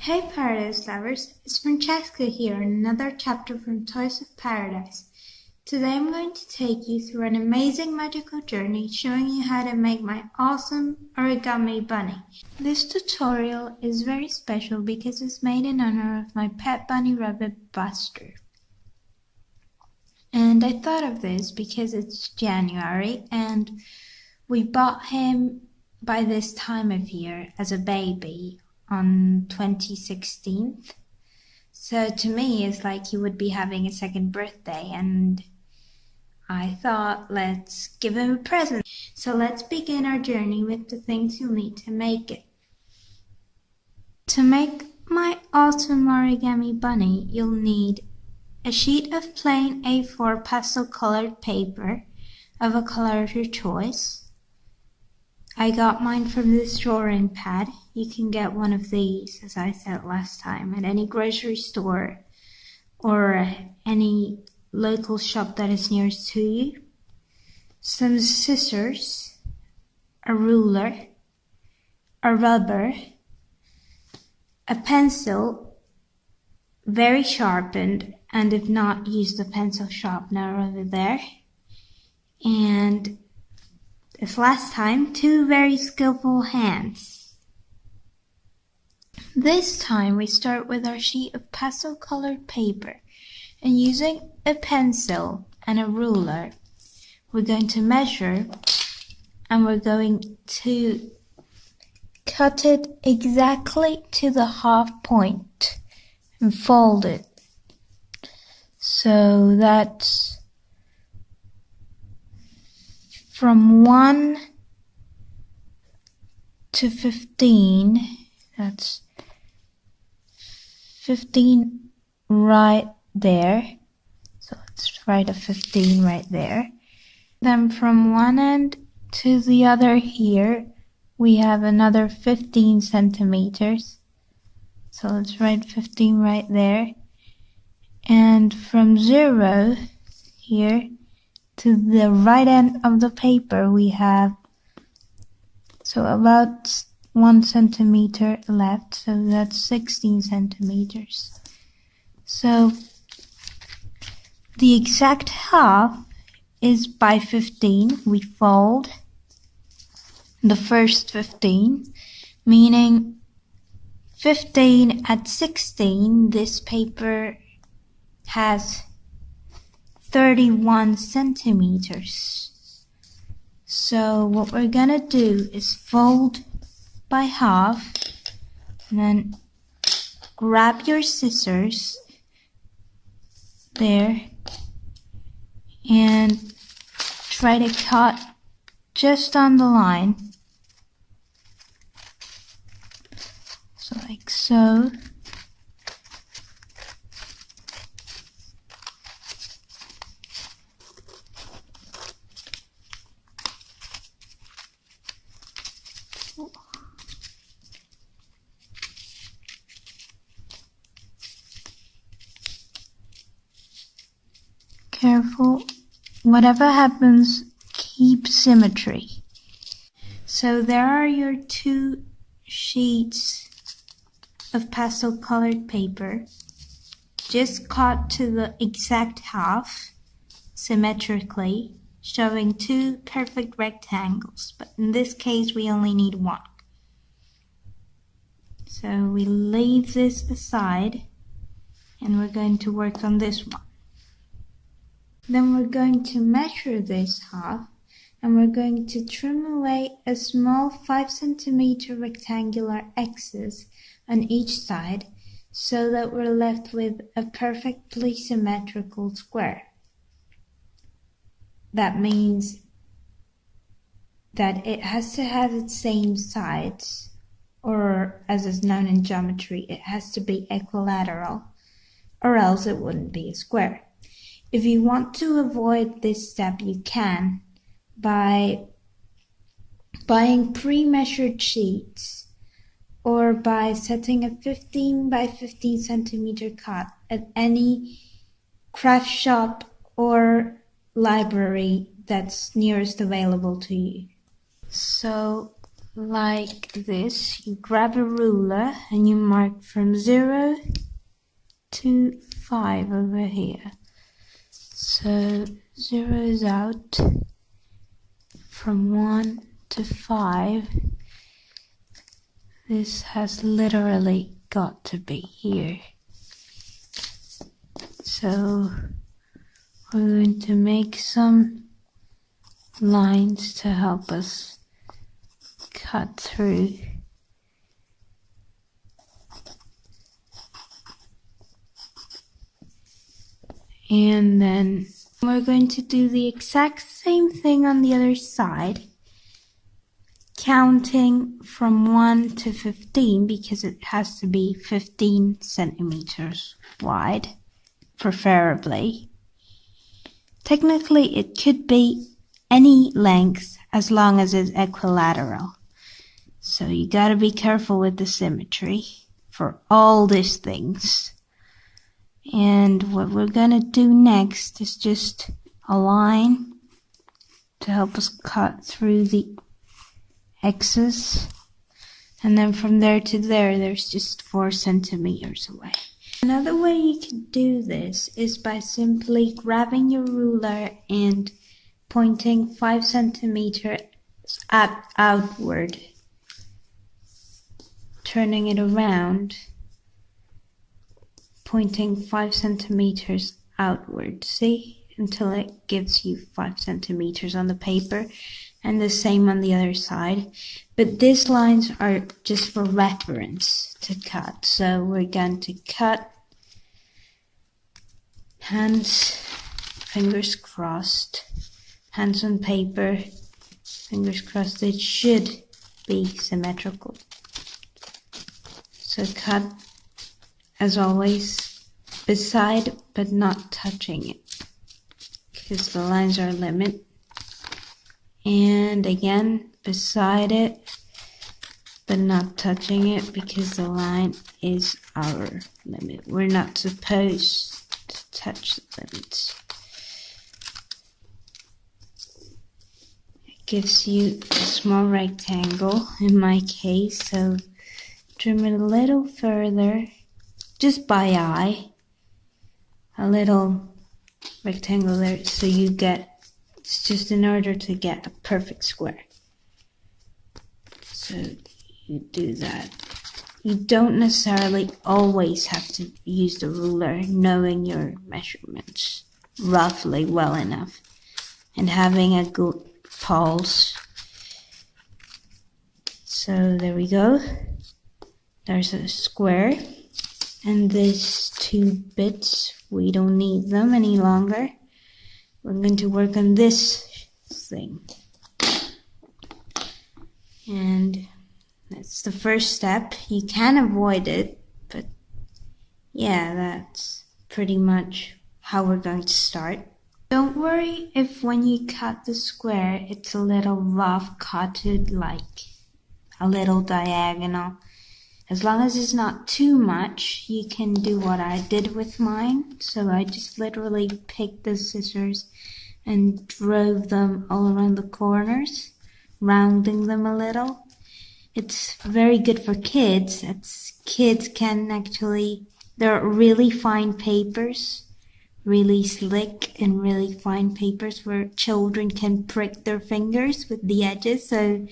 Hey Paradise lovers, it's Francesca here in another chapter from Toys of Paradise. Today I'm going to take you through an amazing magical journey showing you how to make my awesome origami bunny. This tutorial is very special because it's made in honor of my pet bunny rabbit Buster. And I thought of this because it's January and we bought him by this time of year as a baby on 2016. So to me it's like he would be having a second birthday, and I thought let's give him a present. So let's begin our journey with the things you'll need to make it. To make my awesome origami bunny, you'll need a sheet of plain A4 pastel colored paper of a color of your choice. I got mine from this drawing pad. You can get one of these, as I said last time, at any grocery store or any local shop that is nearest to you. Some scissors, a ruler, a rubber, a pencil, very sharpened, and if not, use the pencil sharpener over there. And as last time, 2 very skillful hands. This time we start with our sheet of pastel colored paper, and using a pencil and a ruler we're going to measure, and we're going to cut it exactly to the half point and fold it. So that's from 1 to 15, that's 15 right there. So let's write a 15 right there. Then from one end to the other here, we have another 15 centimeters. So let's write 15 right there. And from 0 here to the right end of the paper we have about 1 centimeter left, so that's 16 centimeters. So the exact half is by 15. We fold the first 15, meaning 15 at 16, this paper has 31 centimeters. So what we're gonna do is fold by half, and then grab your scissors there and try to cut just on the line. So like so. Careful, whatever happens, keep symmetry. So there are your 2 sheets of pastel colored paper, just cut to the exact half, symmetrically, showing 2 perfect rectangles, but in this case we only need 1. So we leave this aside, and we're going to work on this one. Then we're going to measure this half, and we're going to trim away a small 5 centimeter rectangular excess on each side, so that we're left with a perfectly symmetrical square. That means that it has to have its same sides, or as is known in geometry, it has to be equilateral, or else it wouldn't be a square. If you want to avoid this step, you can by buying pre-measured sheets, or by setting a 15 by 15 centimeter cut at any craft shop or library that's nearest available to you. So like this. You grab a ruler and you mark from 0 to 5 over here. So 0 is out, from 1 to 5. This has literally got to be here. So we're going to make some lines to help us cut through. And then we're going to do the exact same thing on the other side, counting from 1 to 15 because it has to be 15 centimeters wide, preferably. Technically, it could be any length as long as it's equilateral. So you gotta be careful with the symmetry for all these things. And what we're gonna do next is just a line to help us cut through the X's. And then from there to there, there's just 4 centimeters away. Another way you can do this is by simply grabbing your ruler and pointing 5 centimeters outward, turning it around, pointing 5 centimeters outward, see? Until it gives you 5 centimeters on the paper, and the same on the other side. But these lines are just for reference to cut. So we're going to cut, hands, fingers crossed, hands on paper, fingers crossed. It should be symmetrical. So cut, as always, beside but not touching it, because the lines are a limit. And again, beside it, but not touching it, because the line is our limit. We're not supposed to touch the limits. It gives you a small rectangle in my case, so trim it a little further, just by eye, a little rectangle there, so you get, it's just in order to get a perfect square. So you do that. You don't necessarily always have to use the ruler, knowing your measurements roughly well enough and having a good pulse. So there we go. There's a square. And these 2 bits, we don't need them any longer. We're going to work on this thing. And that's the first step. You can avoid it, but yeah, that's pretty much how we're going to start. Don't worry if when you cut the square, it's a little rough cutted, like a little diagonal. As long as it's not too much, you can do what I did with mine. So I just literally picked the scissors and drove them all around the corners, rounding them a little. It's very good for kids. Kids can actually, they're really fine papers, really slick and really fine papers where children can prick their fingers with the edges. So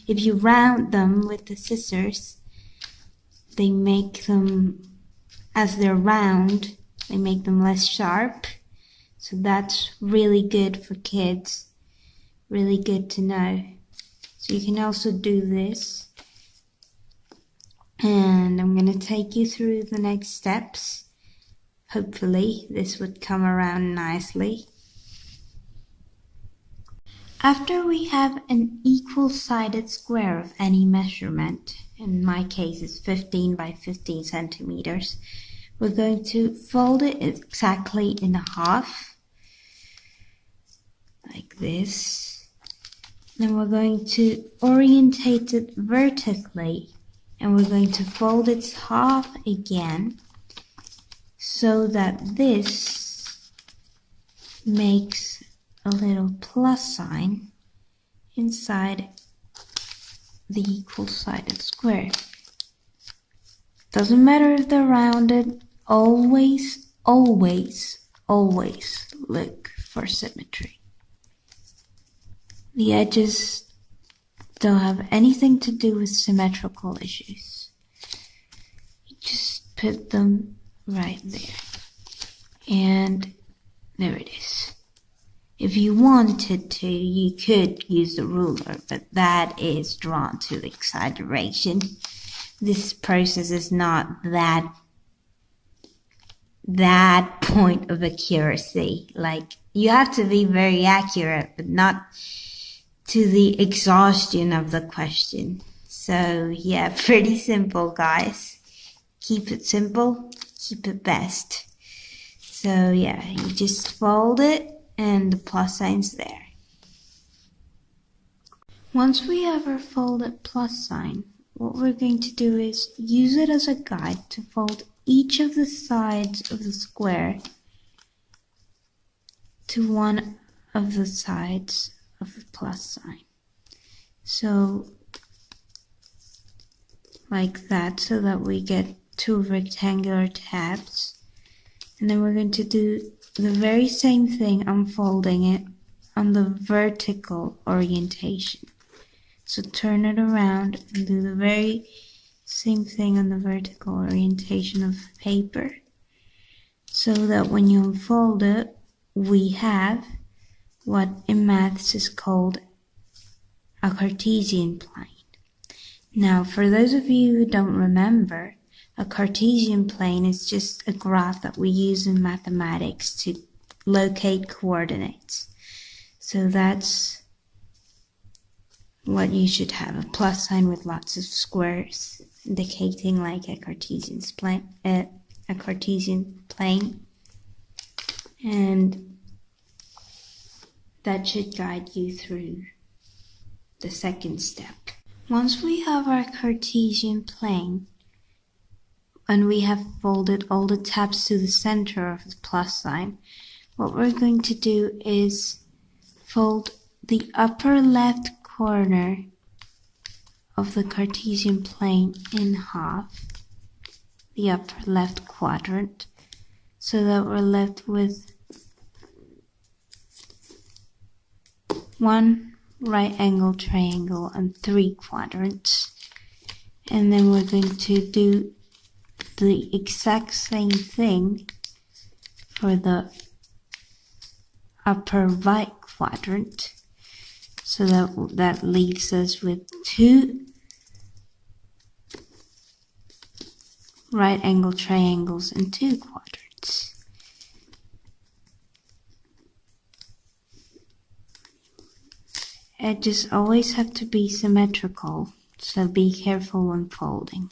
if you round them with the scissors, they make them, as they're round, they make them less sharp. So that's really good for kids. Really good to know. So you can also do this. And I'm going to take you through the next steps. Hopefully this would come around nicely. After we have an equal-sided square of any measurement, in my case it's 15 by 15 centimeters, we're going to fold it exactly in half, like this. Then we're going to orientate it vertically, and we're going to fold its half again, so that this makes a little plus sign inside the equal-sided square. Doesn't matter if they're rounded, always look for symmetry. The edges don't have anything to do with symmetrical issues. You just put them right there. And there it is. If you wanted to, you could use the ruler, but that is drawn to exaggeration. This process is not that point of accuracy. Like, you have to be very accurate, but not to the exhaustion of the question. So yeah, pretty simple, guys. Keep it simple, keep it best. So yeah, you just fold it and the plus sign's there. Once we have our folded plus sign, what we're going to do is use it as a guide to fold each of the sides of the square to one of the sides of the plus sign. So like that, so that we get two rectangular tabs. And then we're going to do the very same thing, unfolding it on the vertical orientation. So turn it around and do the very same thing on the vertical orientation of the paper, so that when you unfold it, we have what in maths is called a Cartesian plane. Now, for those of you who don't remember, a Cartesian plane is just a graph that we use in mathematics to locate coordinates. So that's what you should have, a plus sign with lots of squares indicating like a Cartesian plane. And that should guide you through the second step. Once we have our Cartesian plane, and we have folded all the tabs to the center of the plus sign, what we're going to do is fold the upper left corner of the Cartesian plane in half, the upper left quadrant, so that we're left with one right angle triangle and 3 quadrants. And then we're going to do the exact same thing for the upper right quadrant, so that leaves us with 2 right angle triangles and 2 quadrants. Edges always have to be symmetrical, so be careful when folding.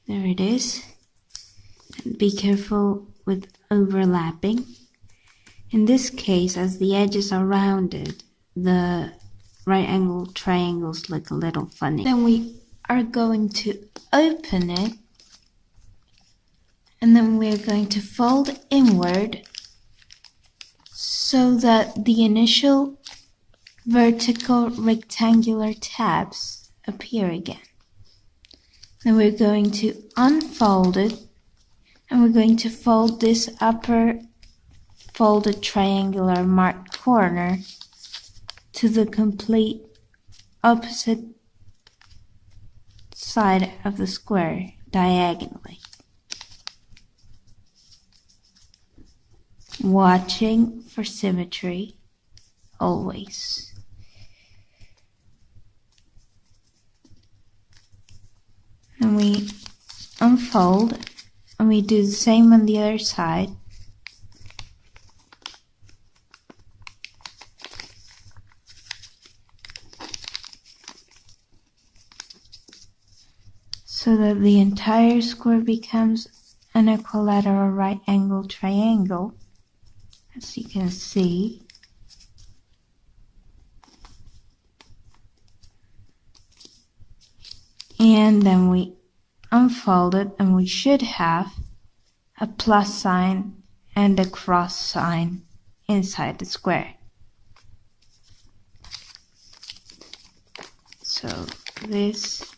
There it is. And be careful with overlapping. In this case, as the edges are rounded, the right angle triangles look a little funny. Then we are going to open it, and then we're going to fold inward so that the initial vertical rectangular tabs appear again. Then we're going to unfold it, and we're going to fold this upper folded triangular marked corner to the complete opposite side of the square diagonally. Watching for symmetry always. And we unfold, and we do the same on the other side. So that the entire square becomes an equilateral right angle triangle, as you can see. And then we unfold it, and we should have a plus sign and a cross sign inside the square. So So this,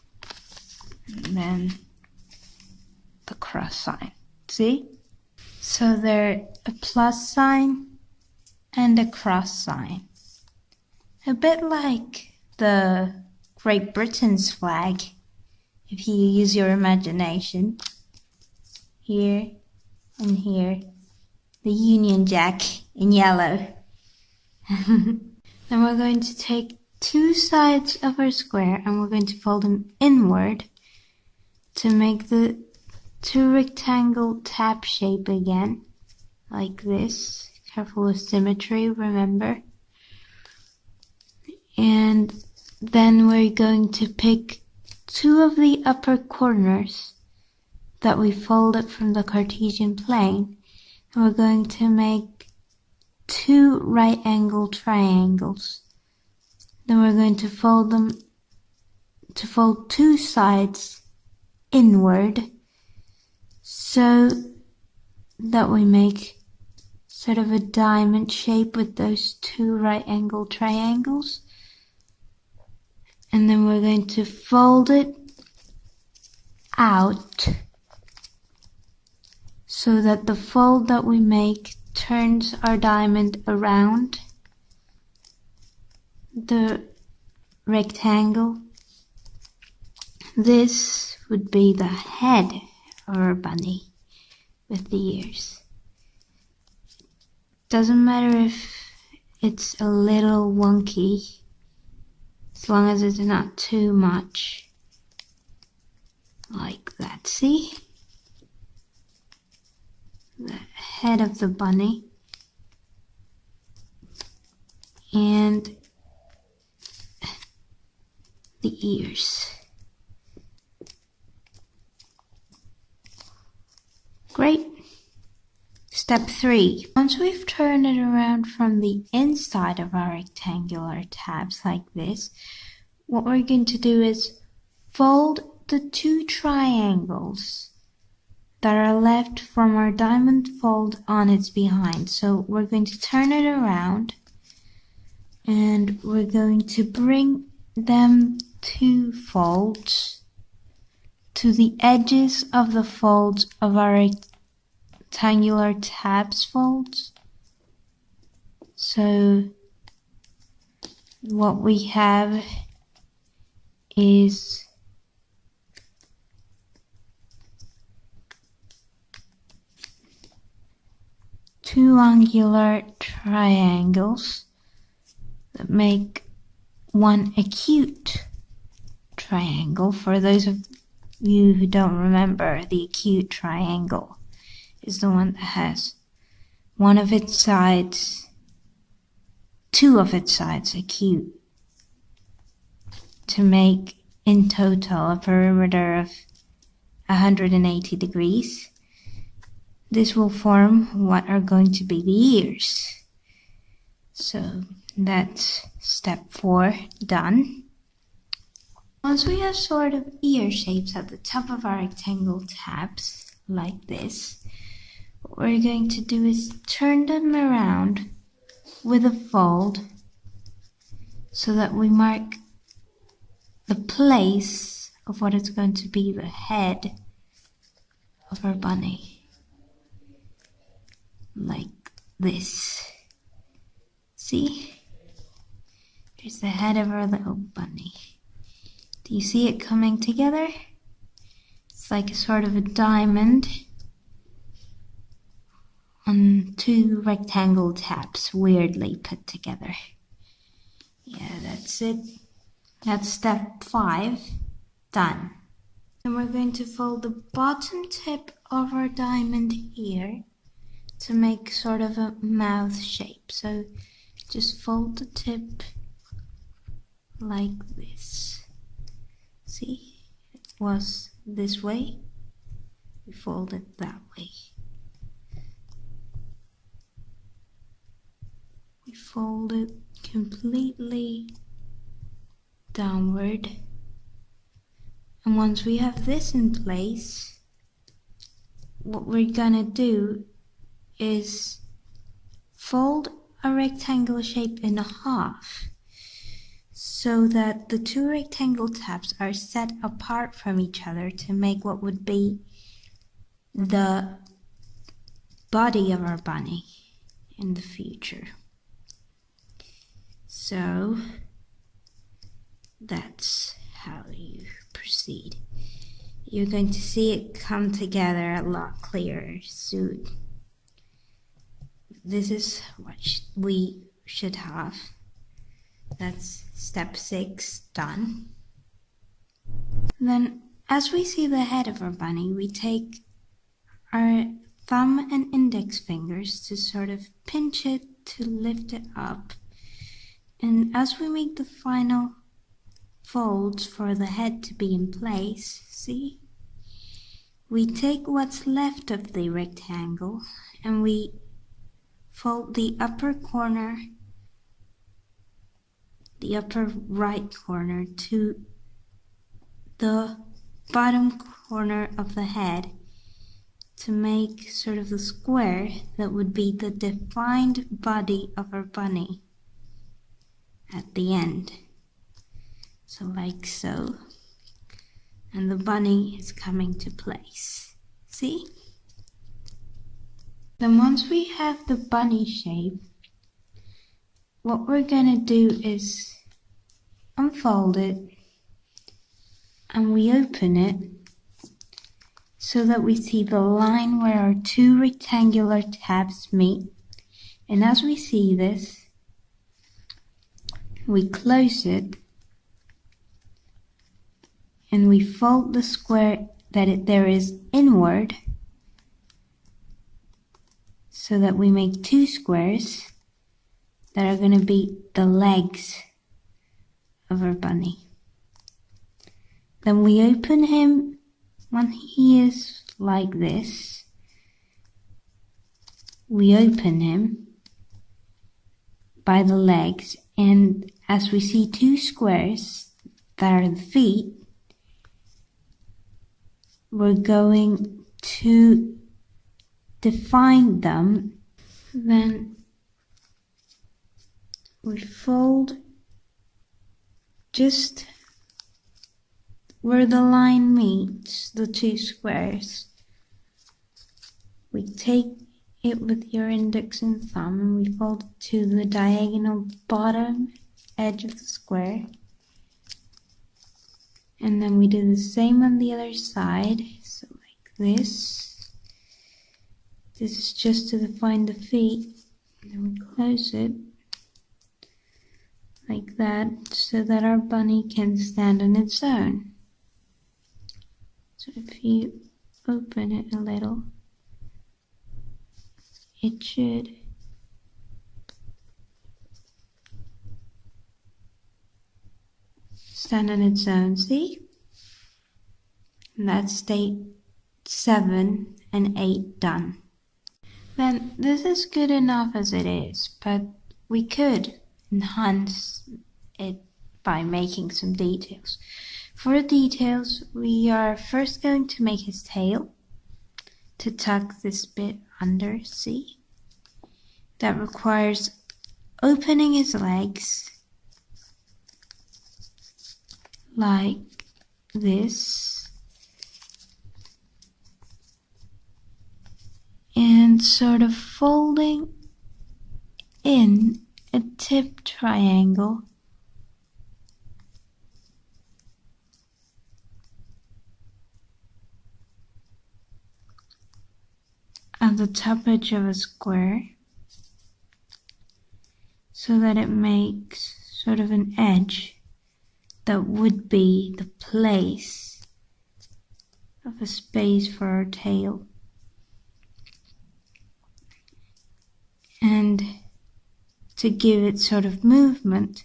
and then the cross sign. See? So they're a plus sign and a cross sign. A bit like the Great Britain's flag, if you use your imagination. Here and here, the Union Jack in yellow. Then we're going to take two sides of our square and we're going to fold them inward to make the two rectangle tab shape again, like this. Careful with symmetry, remember. And then we're going to pick two of the upper corners that we folded from the Cartesian plane, and we're going to make two right angle triangles. Then we're going to fold two sides inward so that we make sort of a diamond shape with those two right angle triangles. And then we're going to fold it out so that the fold that we make turns our diamond around the rectangle. This would be the head of our bunny with the ears. Doesn't matter if it's a little wonky, as long as it's not too much. Like that, see? The head of the bunny. And the ears. Great. Step 3. Once we've turned it around from the inside of our rectangular tabs like this, what we're going to do is fold the two triangles that are left from our diamond fold on its behind. So we're going to turn it around and we're going to bring them two folds to the edges of the folds of our rectangular tabs folds. So what we have is two angular triangles that make one acute triangle. For those of you who don't remember, the acute triangle is the one that has one of its sides, two of its sides acute, to make in total a perimeter of 180 degrees. This will form what are going to be the ears. So that's step 4 done. Once we have sort of ear shapes at the top of our rectangle tabs, like this, what we're going to do is turn them around with a fold so that we mark the place of what is going to be the head of our bunny. Like this. See? Here's the head of our little bunny. Do you see it coming together? It's like a sort of a diamond on two rectangle tabs, weirdly put together. Yeah, that's it. That's step 5 done. Then we're going to fold the bottom tip of our diamond ear to make sort of a mouth shape. So just fold the tip like this. See, it was this way, we fold it that way. We fold it completely downward. And once we have this in place, what we're gonna do is fold a rectangle shape in half. so that the two rectangle tabs are set apart from each other to make what would be the body of our bunny in the future. So that's how you proceed. You're going to see it come together a lot clearer soon. This is what we should have. That's step 6 done. Then, as we see the head of our bunny, we take our thumb and index fingers to sort of pinch it to lift it up. And as we make the final folds for the head to be in place, see? We take what's left of the rectangle and we fold the upper corner, the upper right corner to the bottom corner of the head to make sort of the square that would be the defined body of our bunny at the end. So like so. And the bunny is coming to place. See? Then once we have the bunny shape, what we're going to do is unfold it and we open it so that we see the line where our two rectangular tabs meet. And as we see this, we close it and we fold the square that there is inward so that we make two squares that are going to be the legs of our bunny. Then we open him when he is like this. We open him by the legs, and as we see two squares that are the feet, we're going to define them. Then we fold just where the line meets the two squares. We take it with your index and thumb and we fold it to the diagonal bottom edge of the square. And then we do the same on the other side, so like this. This is just to define the feet. And then we close it like that so that our bunny can stand on its own. So if you open it a little, it should stand on its own, see? And that's state 7 and 8 done. Then this is good enough as it is, but we could enhance it by making some details. For the details, we are first going to make his tail to tuck this bit under, see? That requires opening his legs like this and sort of folding in a tip triangle at the top edge of a square so that it makes sort of an edge that would be the place of a space for our tail. And to give it sort of movement,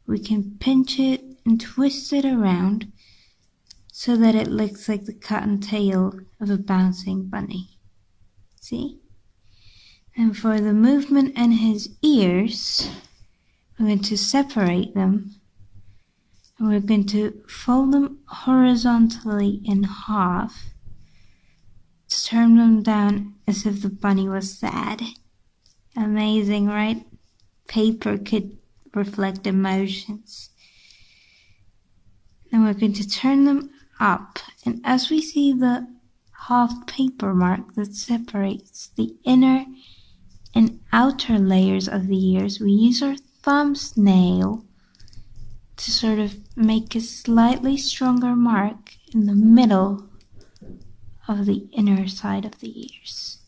we can pinch it and twist it around so that it looks like the cotton tail of a bouncing bunny. See? And for the movement and his ears, we're going to separate them. And we're going to fold them horizontally in half to turn them down as if the bunny was sad. Amazing, right? Paper could reflect emotions. Now we're going to turn them up, and as we see the half paper mark that separates the inner and outer layers of the ears, we use our thumbnail to sort of make a slightly stronger mark in the middle of the inner side of the ears,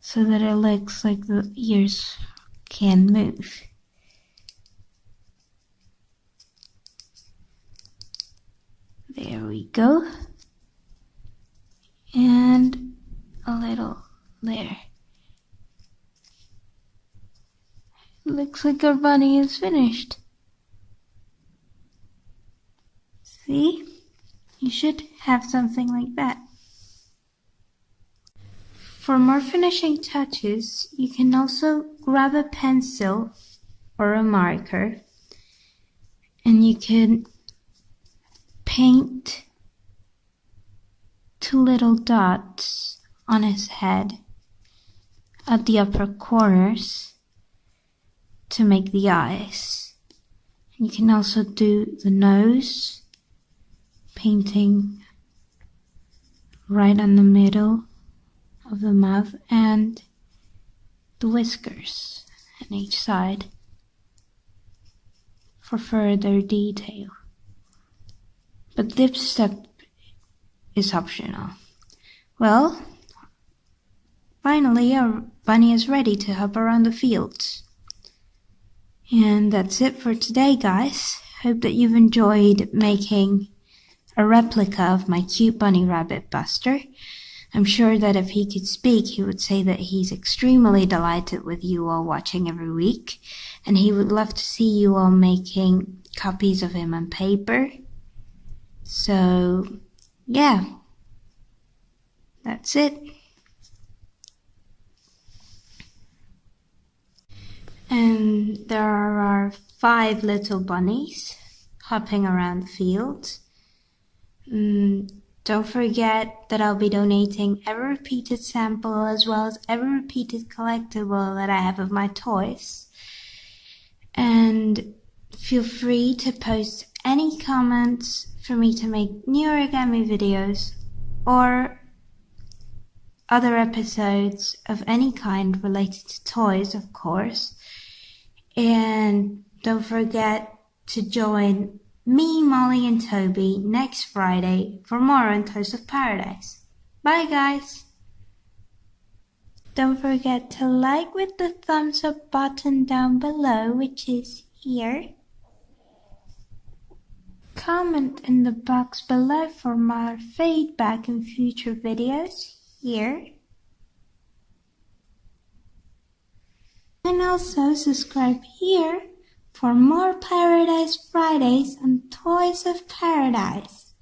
so that it looks like the ears can move. There we go. And a little there. Looks like our bunny is finished. See? You should have something like that. For more finishing touches, you can also grab a pencil or a marker, and you can paint 2 little dots on his head at the upper corners to make the eyes. And you can also do the nose, painting right on the middle of the mouth, and the whiskers on each side for further detail. But this step is optional. Well, finally our bunny is ready to hop around the fields. And that's it for today, guys. Hope that you've enjoyed making a replica of my cute bunny rabbit Buster. I'm sure that if he could speak, he would say that he's extremely delighted with you all watching every week, and he would love to see you all making copies of him on paper. So, yeah, that's it. And there are our 5 little bunnies hopping around the field. Don't forget that I'll be donating every repeated sample as well as every repeated collectible that I have of my toys. And feel free to post any comments for me to make new origami videos or other episodes of any kind related to toys, of course. And don't forget to join me, Molly, and Toby next Friday for more on Toys of Paradise. Bye, guys! Don't forget to like with the thumbs up button down below, which is here. Comment in the box below for more feedback in future videos, here. And also subscribe here for more Paradise Fridays on Toys of Paradise.